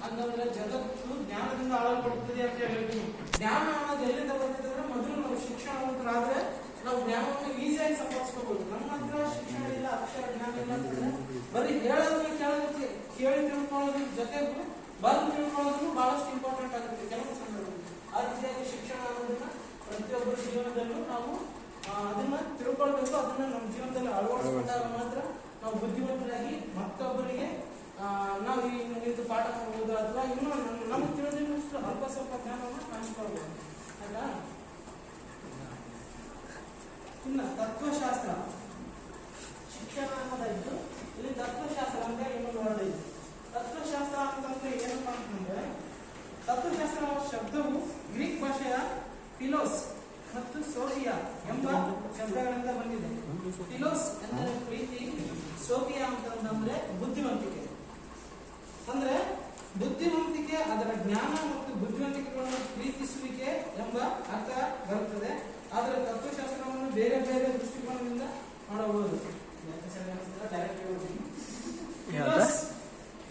ಅಂತಂದ್ರೆ ಜಗತ್ತು ಜ್ಞಾನದಿಂದ ಆಳಲ್ಪಡುತ್ತದೆ ಅಂತ ಹೇಳ್ತೀನಿ. ಜ್ಞಾನ ಅನ್ನೋದು ಎಲ್ಲಿಂದ ಬರ್ತದೆ? ಮೊದಲು ನಾವು ಶಿಕ್ಷಣವಂತರಾದ್ರೆ ನಾವು ಜ್ಞಾನವನ್ನು ಈಸಿಯಾಗಿ ಸಂಪಾದಿಸ್ಕೋಬಹುದು. ನಮ್ಮ ಹತ್ರ ಶಿಕ್ಷಣ ಇಲ್ಲ, ಅಕ್ಷರ ಜ್ಞಾನ ಇಲ್ಲ ಅಂತಂದ್ರೆ ಬರೀ ಹೇಳೋದನ್ನ ಕೇಳಿ ತಿಳ್ಕೊಳ್ಳೋದ್ರ ಜೊತೆಗೂ ಬಂದು ತಿಳ್ಕೊಳ್ಳೋದನ್ನು ಬಹಳಷ್ಟು ಇಂಪಾರ್ಟೆಂಟ್ ಆಗುತ್ತೆ ಕೆಲವು ಸಂದರ್ಭದಲ್ಲಿ. ಆ ರೀತಿಯಾಗಿ ಶಿಕ್ಷಣ ಅನ್ನೋದನ್ನ ಪ್ರತಿಯೊಬ್ಬರ ಜೀವನದಲ್ಲೂ ನಾವು ಅದನ್ನ ತಿಳ್ಕೊಳ್ಬೇಕು. ಅದನ್ನ ನಮ್ಮ ಜೀವನದಲ್ಲಿ ಅಳವಡಿಸಿಕೊಂಡಾಗ ಮಾತ್ರ ನಾವು ಬುದ್ಧಿವಂತರಾಗಿ ಮತ್ತೊಬ್ಬರಿಗೆ ನಾವು ಇದು ಪಾಠ ಮಾಡಬಹುದು ಅಥವಾ ಇನ್ನೂ ನಮ್ಗೆ ತಿಳಿದಿರುವಷ್ಟು ಅಲ್ಪ ಸ್ವಲ್ಪ ಜ್ಞಾನವನ್ನು ಹಂಚ್ಕೊಳ್ಬಹುದು. ಆಯ್ತಾ? ಇನ್ನು ತತ್ವಶಾಸ್ತ್ರ ಶಿಕ್ಷಣ ಅನ್ನೋದಾಯ್ತು. ಇಲ್ಲಿ ತತ್ವಶಾಸ್ತ್ರ ಅಂದ್ರೆ ಇನ್ನೊಂದು ವರ್ಡ್ ಇದೆ. ತತ್ವಶಾಸ್ತ್ರ ಅಂತಂದ್ರೆ ಏನಪ್ಪಾ ಅಂತಂದ್ರೆ, ತತ್ವಶಾಸ್ತ್ರ ಶಬ್ದವು ಗ್ರೀಕ್ ಭಾಷೆಯ ಫಿಲೋಸ್ ಮತ್ತು ಸೋಫಿಯಾ ಎಂಬ ಶಬ್ದಗಳಿಂದ ಬಂದಿದೆ. ಫಿಲೋಸ್ ಎಂದರೆ ಪ್ರೀತಿ, ಸೋಫಿಯಾ ಅಂತಂದ್ರೆ ಬುದ್ಧಿವಂತಿಕೆ. ಅಂದ್ರೆ ಬುದ್ಧಿವಂತಿಕೆ, ಅದರ ಜ್ಞಾನ ಮತ್ತು ಬುದ್ಧಿವಂತಿಕೆಗಳನ್ನು ಪ್ರೀತಿಸುವಿಕೆ ಎಂಬ ಅರ್ಥ ಬರುತ್ತದೆ. ಆದರೆ ತತ್ವಶಾಸ್ತ್ರವನ್ನು ಬೇರೆ ಬೇರೆ ದೃಷ್ಟಿಕೋನದಿಂದ ಮಾಡಬಹುದು.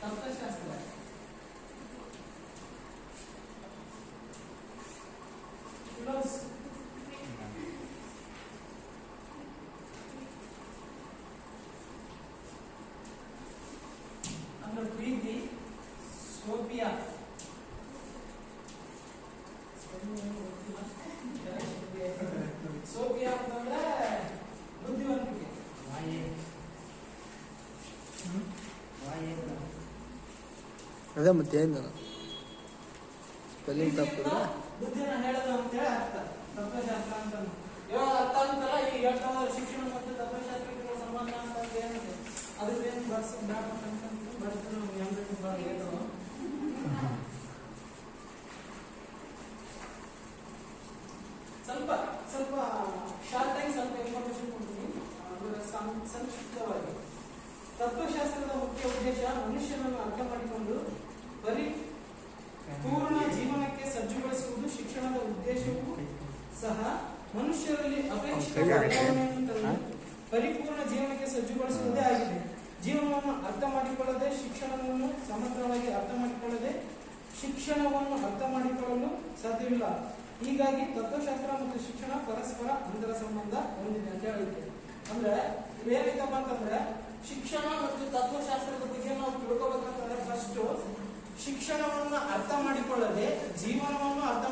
ತತ್ವಶಾಸ್ತ್ರ ಅಂದ್ರೆ ಪ್ರೀತಿ, ಸೋಫಿಯಾ ಸೋಫಿಯಾ ಅಂತಂದ್ರೆ ಬುದ್ಧಿವಂತಿಕೆ. ಅದೇ ಮತ್ತೆ ಏನು ಸ್ಪೆಲ್ಲಿಂಗ್ ತಪ್ಪಿದ್ರೆ ಬುದ್ಧಿನ ಹೇಳೋದು ಅಂತೇಳಿ ಅರ್ಥ ತತ್ವಶಾಸ್ತ್ರ ಅಂತ. ಇವಾಗ ಅರ್ಥ ಅಂತಲ್ಲ, ಈ ಹೇಳ್ತಾವ ಶಿಕ್ಷಣ ಮತ್ತು ತತ್ವಶಾಸ್ತ್ರಕ್ಕೆ ಸಂಬಂಧ ಅಂತ ಏನಿದೆ ಅದಕ್ಕೇನು ಸ್ವಲ್ಪ ಸ್ವಲ್ಪ ಶಾರ್ಟ್ ಆಗಿ ಸ್ವಲ್ಪ ಇನ್ಫಾರ್ಮೇಶನ್ ಕೊಡ್ತೀನಿ. ಸಂಕ್ಷಿಪ್ತವಾಗಿ ತತ್ವಶಾಸ್ತ್ರದ ಮುಖ್ಯ ಉದ್ದೇಶ ಮನುಷ್ಯನನ್ನು ಅರ್ಥ ಮಾಡಿಕೊಂಡು ಪರಿಪೂರ್ಣ ಜೀವನಕ್ಕೆ ಸಜ್ಜುಗೊಳಿಸುವುದು. ಶಿಕ್ಷಣದ ಉದ್ದೇಶವೂ ಸಹ ಮನುಷ್ಯರಲ್ಲಿ ಅಪೇಕ್ಷಿತ ಬದಲಾವಣೆಯನ್ನು ತಂದು ಪರಿಪೂರ್ಣ ಜೀವನಕ್ಕೆ ಸಜ್ಜುಗೊಳಿಸುವುದೇ ಆಗಿದೆ. ಜೀವನವನ್ನು ಅರ್ಥ ಮಾಡಿಕೊಳ್ಳದೆ ಶಿಕ್ಷಣವನ್ನು ಸಮಗ್ರವಾಗಿ ಶಿಕ್ಷಣವನ್ನು ಅರ್ಥ ಮಾಡಿಕೊಳ್ಳಲು ಸಾಧ್ಯವಿಲ್ಲ. ಹೀಗಾಗಿ ತತ್ವಶಾಸ್ತ್ರ ಮತ್ತು ಶಿಕ್ಷಣ ಪರಸ್ಪರ ಅಂತರ ಸಂಬಂಧ ಹೊಂದಿದೆ ಅಂತ ಹೇಳಿದ್ದೆ. ಅಂದ್ರೆ ಏನೈತಪ್ಪ ಅಂತಂದ್ರೆ, ಶಿಕ್ಷಣ ಮತ್ತು ತತ್ವಶಾಸ್ತ್ರದ ಬಗ್ಗೆ ನಾವು ತಿಳ್ಕೊಬೇಕಂತಂದ್ರೆ ಫಸ್ಟ್ ಶಿಕ್ಷಣವನ್ನು ಅರ್ಥ ಮಾಡಿಕೊಳ್ಳದೆ ಜೀವನವನ್ನು ಅರ್ಥ